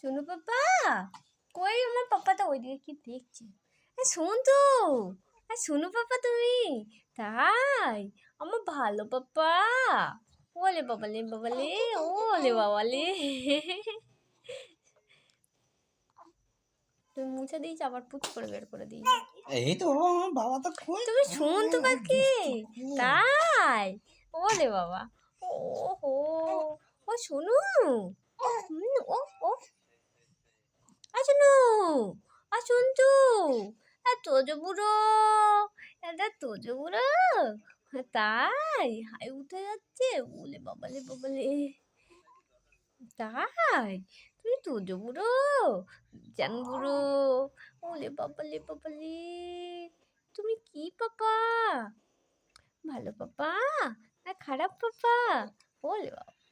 সোনু পাপা, কই আমার পাপাটা ওইদিকে কি দেখছে? শোন তো, সোনু পাপা তুমি, তাই আমার ভালো পাপা, ওলে বাবালে বাবালে, ওলে বাবালে। তুমি মুছে দিয়েছো, আবার পুচ করে বের করে দিয়েছো। এই তো আমার বাবা তো কই, তুমি শুন তো পাখি, তাই ওলে বাবা, ও হো, ও শোনু, ও ও শুনু, শুনছু, তোজো বুড়ো, এটা তোজো বুড়ো, তাই হাই উঠে যাচ্ছে, বলে বাবালে বাবালে, তাই তুমি তোজো বুড়ো, জান বুড়ো, ওলে বাবালে বাবালে, তুমি কি পাপা, ভালো পাপা না খারাপ পাপা, ওলে বাবা।